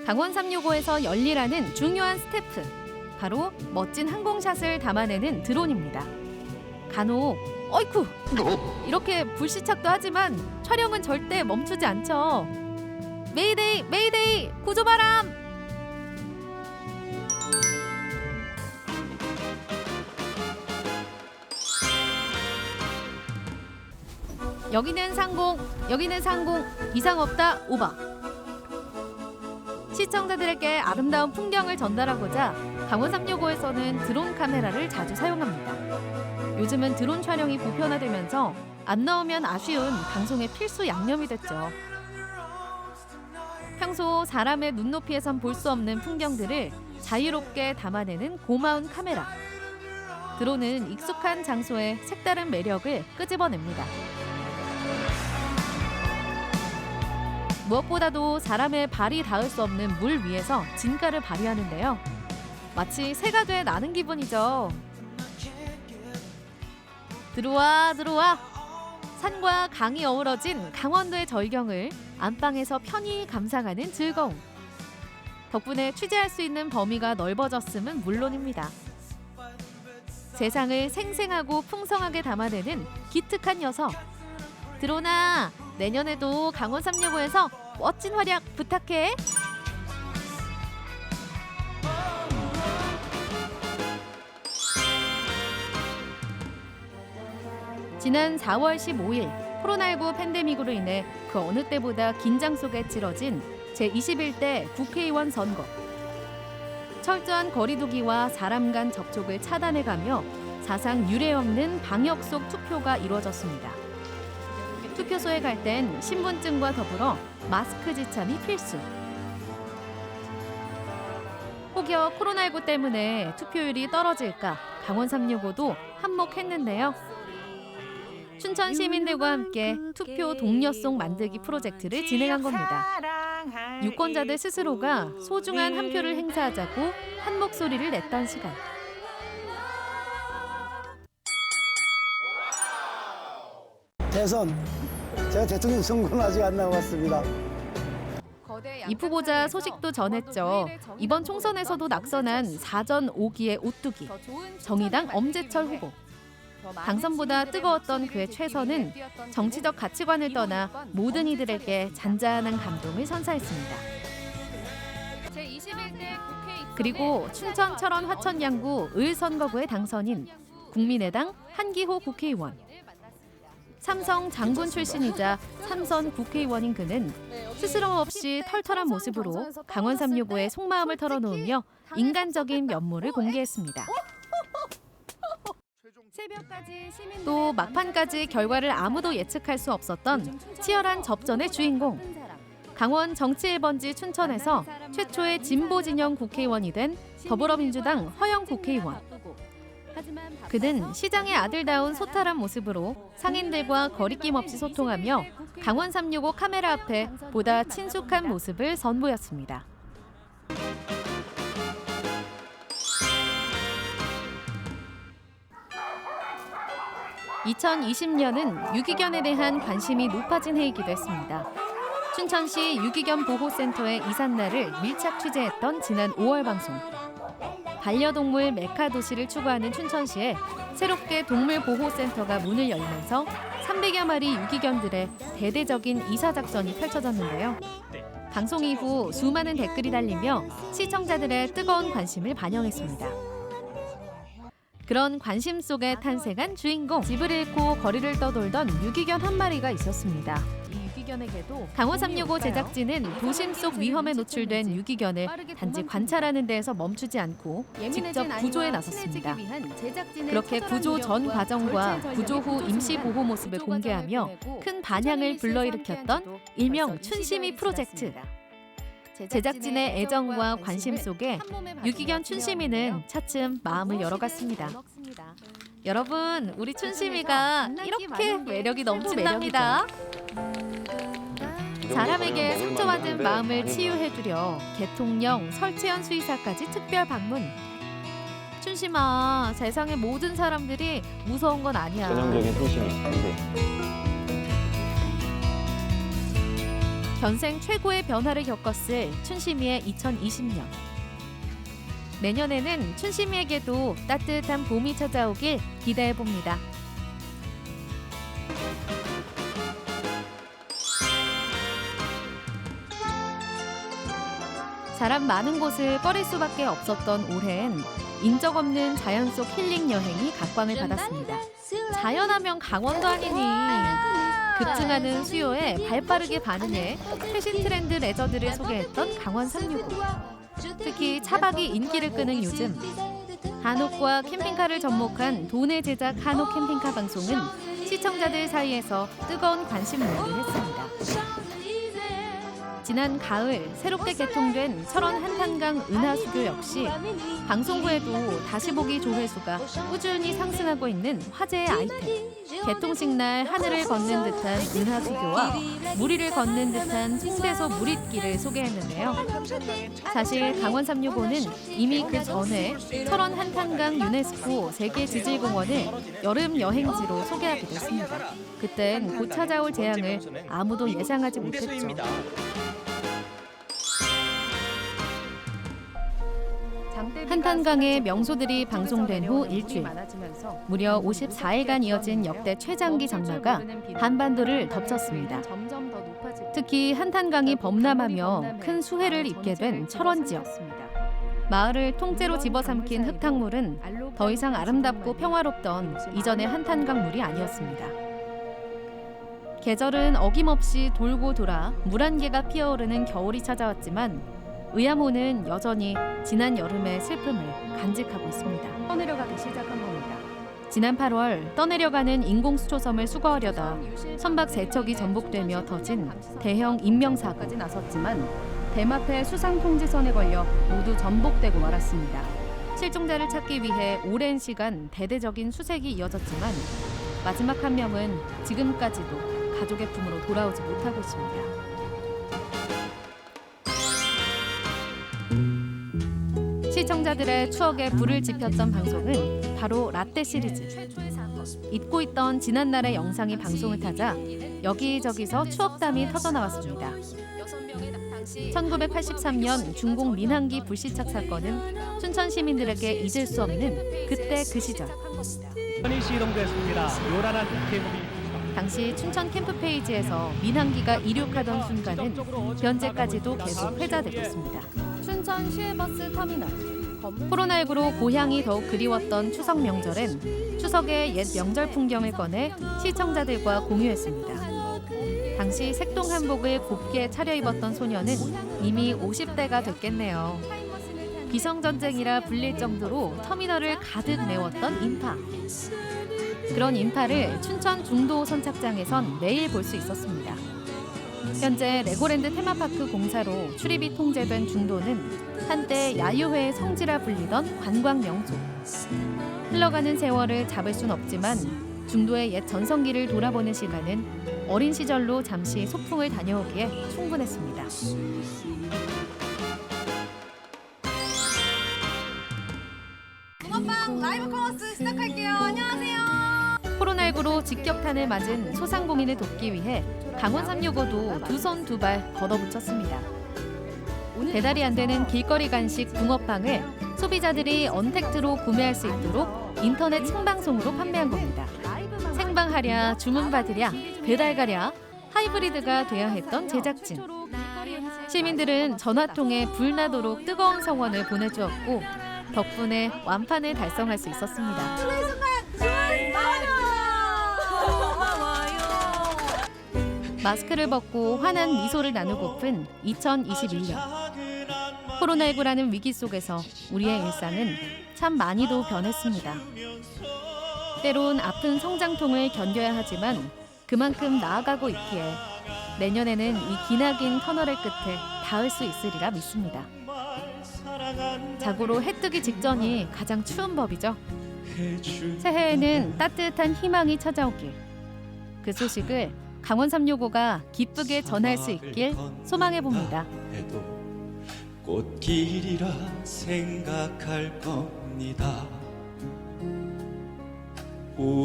강원 365에서 열일하는 중요한 스태프, 바로 멋진 항공샷을 담아내는 드론입니다. 간혹 어이쿠! 이렇게 불시착도 하지만 촬영은 절대 멈추지 않죠. 메이데이! 메이데이! 구조바람! 여기는 상공, 여기는 상공, 이상 없다, 오바. 시청자들에게 아름다운 풍경을 전달하고자 강원 365에서는 드론 카메라를 자주 사용합니다. 요즘은 드론 촬영이 보편화되면서 안 나오면 아쉬운 방송의 필수 양념이 됐죠. 평소 사람의 눈높이에선 볼 수 없는 풍경들을 자유롭게 담아내는 고마운 카메라. 드론은 익숙한 장소의 색다른 매력을 끄집어냅니다. 무엇보다도 사람의 발이 닿을 수 없는 물 위에서 진가를 발휘하는데요. 마치 새가 돼 나는 기분이죠. 들어와 들어와. 산과 강이 어우러진 강원도의 절경을 안방에서 편히 감상하는 즐거움. 덕분에 취재할 수 있는 범위가 넓어졌음은 물론입니다. 세상을 생생하고 풍성하게 담아내는 기특한 녀석. 드론아, 내년에도 강원 365에서 멋진 활약 부탁해. 지난 4월 15일 코로나19 팬데믹으로 인해 그 어느 때보다 긴장 속에 치러진 제21대 국회의원 선거. 철저한 거리두기와 사람 간 접촉을 차단해가며 사상 유례 없는 방역 속 투표가 이루어졌습니다. 투표소에 갈 땐 신분증과 더불어 마스크 지참이 필수. 혹여 코로나19 때문에 투표율이 떨어질까 강원 365도 한몫했는데요. 춘천 시민들과 함께 투표 동료송 만들기 프로젝트를 진행한 겁니다. 유권자들 스스로가 소중한 한 표를 행사하자고 한 목소리를 냈던 시간. 대선, 제가 대통령 선거는 아직 안 나왔습니다. 이 후보자 소식도 전했죠. 이번 총선에서도 낙선한 사전 5기의 오뚜기, 정의당 엄재철 후보. 당선보다 뜨거웠던 그의 최선은 정치적 가치관을 떠나 모든 이들에게 잔잔한 감동을 선사했습니다. 그리고 춘천 철원 화천 양구 을 선거구의 당선인 국민의당 한기호 국회의원. 삼성 장군 출신이자 삼선 국회의원인 그는 스스럼 없이 털털한 모습으로 강원 365의 속마음을 털어놓으며 인간적인 면모를 공개했습니다. 또 막판까지 결과를 아무도 예측할 수 없었던 치열한 접전의 주인공. 강원 정치 1번지 춘천에서 최초의 진보 진영 국회의원이 된 더불어민주당 허영 국회의원. 그는 시장의 아들다운 소탈한 모습으로 상인들과 거리낌 없이 소통하며 강원 365 카메라 앞에 보다 친숙한 모습을 선보였습니다. 2020년은 유기견에 대한 관심이 높아진 해이기도 했습니다. 춘천시 유기견 보호센터의 이삿날을 밀착 취재했던 지난 5월 방송. 반려동물 메카 도시를 추구하는 춘천시에 새롭게 동물보호센터가 문을 열면서 300여 마리 유기견들의 대대적인 이사작전이 펼쳐졌는데요. 방송 이후 수많은 댓글이 달리며 시청자들의 뜨거운 관심을 반영했습니다. 그런 관심 속에 탄생한 주인공. 집을 잃고 거리를 떠돌던 유기견 한 마리가 있었습니다. 이 유기견에게도 강원 365 제작진은 도심 속 위험에 노출된 유기견을 단지 관찰하는 데에서 멈추지 않고 직접 구조에 나섰습니다. 그렇게 구조 전 과정과 구조 후 임시 보호 모습을 공개하며 큰 반향을 불러일으켰던 일명 춘심이 프로젝트. 제작진의 애정과 관심 속에 유기견 춘심이는 차츰 마음을 열어갔습니다. 여러분, 우리 춘심이가 이렇게 매력이 넘친답니다. 사람에게 상처받은 마음을 치유해주려 개통령 설채연 수의사까지 특별 방문. 춘심아, 세상의 모든 사람들이 무서운 건 아니야. 전형적인 소심이 안 돼. 견생 최고의 변화를 겪었을 춘심이의 2020년. 내년에는 춘심이에게도 따뜻한 봄이 찾아오길 기대해봅니다. 사람 많은 곳을 꺼릴 수밖에 없었던 올해엔 인적 없는 자연 속 힐링 여행이 각광을 받았습니다. 자연하면 강원도 아니니. 급증하는 수요에 발빠르게 반응해 최신 트렌드 레저들을 소개했던 강원 365. 특히 차박이 인기를 끄는 요즘 한옥과 캠핑카를 접목한 도내 제작 한옥 캠핑카 방송은 시청자들 사이에서 뜨거운 관심을 모으긴 했습니다. 지난 가을 새롭게 개통된 철원 한탄강 은하수교 역시 방송부에도 다시 보기 조회수가 꾸준히 상승하고 있는 화제의 아이템. 개통식 날 하늘을 걷는 듯한 은하수교와 무리를 걷는 듯한 홍대소 무릿길을 소개했는데요. 사실 강원 365는 이미 그 전에 철원 한탄강 유네스코 세계지질공원을 여름 여행지로 소개하기도 했습니다. 그땐 곧 찾아올 재앙을 아무도 예상하지 못했죠. 한탄강의 명소들이 방송된 후 일주일, 무려 54일간 이어진 역대 최장기 장마가 한반도를 덮쳤습니다. 특히 한탄강이 범람하며 큰 수해를 입게 된 철원 지역. 마을을 통째로 집어삼킨 흙탕물은 더 이상 아름답고 평화롭던 이전의 한탄강 물이 아니었습니다. 계절은 어김없이 돌고 돌아 물안개가 피어오르는 겨울이 찾아왔지만 의암호는 여전히 지난 여름의 슬픔을 간직하고 있습니다. 떠내려가기 시작한 겁니다. 지난 8월 떠내려가는 인공수초섬을 수거하려다 선박 3척이 전복되며 터진 대형 인명사고까지 나섰지만 대마패 수상통지선에 걸려 모두 전복되고 말았습니다. 실종자를 찾기 위해 오랜 시간 대대적인 수색이 이어졌지만 마지막 한 명은 지금까지도 가족의 품으로 돌아오지 못하고 있습니다. 시청자들의 추억에 불을 지폈던 방송은 바로 라떼 시리즈. 잊고 있던 지난날의 영상이 방송을 타자 여기저기서 추억담이 터져나왔습니다. 1983년 중공 민항기 불시착 사건은 춘천 시민들에게 잊을 수 없는 그때 그 시절. 시동됐습니다. 요란한 계곡이 당시 춘천 캠프 페이지에서 민항기가 이륙하던 순간은 현재까지도 계속 회자되고 있습니다. 춘천 시외버스 터미널. 코로나19로 고향이 더욱 그리웠던 추석 명절엔 추석의 옛 명절 풍경을 꺼내 시청자들과 공유했습니다. 당시 색동 한복을 곱게 차려입었던 소녀는 이미 50대가 됐겠네요. 기성전쟁이라 불릴 정도로 터미널을 가득 메웠던 인파. 그런 인파를 춘천 중도 선착장에선 매일 볼 수 있었습니다. 현재 레고랜드 테마파크 공사로 출입이 통제된 중도는 한때 야유회의 성지라 불리던 관광 명소. 흘러가는 세월을 잡을 순 없지만 중도의 옛 전성기를 돌아보는 시간은 어린 시절로 잠시 소풍을 다녀오기에 충분했습니다. 붕어빵 라이브 커머스 시작할게요. 안녕하세요. 코로나19로 직격탄을 맞은 소상공인을 돕기 위해 강원 365도 두 손 두 발 걷어붙였습니다. 배달이 안 되는 길거리 간식 붕어빵을 소비자들이 언택트로 구매할 수 있도록 인터넷 생방송으로 판매한 겁니다. 생방하랴, 주문받으랴, 배달가랴, 하이브리드가 돼야 했던 제작진. 시민들은 전화통에 불나도록 뜨거운 성원을 보내주었고 덕분에 완판을 달성할 수 있었습니다. 마스크를 벗고 환한 미소를 나누고픈 2021년. 코로나19라는 위기 속에서 우리의 일상은 참 많이도 변했습니다. 때론 아픈 성장통을 견뎌야 하지만 그만큼 나아가고 있기에 내년에는 이 기나긴 터널의 끝에 닿을 수 있으리라 믿습니다. 자고로 해 뜨기 직전이 가장 추운 법이죠. 새해에는 따뜻한 희망이 찾아오길. 그 소식을 강원 365가 기쁘게 전할 수 있길 소망해봅니다. 꽃길이라 생각할 겁니다.